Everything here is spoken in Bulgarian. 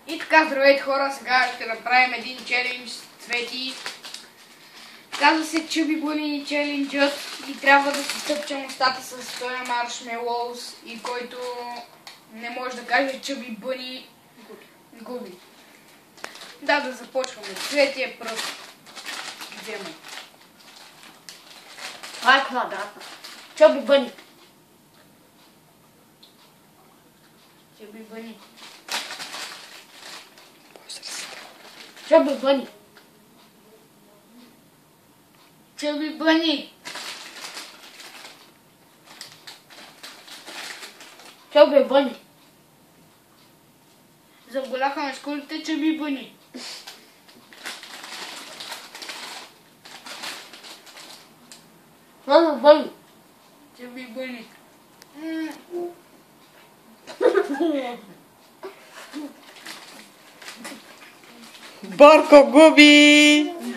И така, здравейте хора, сега ще направим един челендж с Цвети. Казва се Чуби Буни челенджът и трябва да си тъпчем устата с този маршмелоус и който не може да каже Чуби Буни губи. Да започваме. Цвети е пръв. Взема. Това е квадратна. Чуби Буни. Чуби Буни. Чуби Буни. Чуби Буни. Чуби Буни. Заболяха ме скулите Чуби Буни. Чуби Буни. Чуби Буни. Борко губи!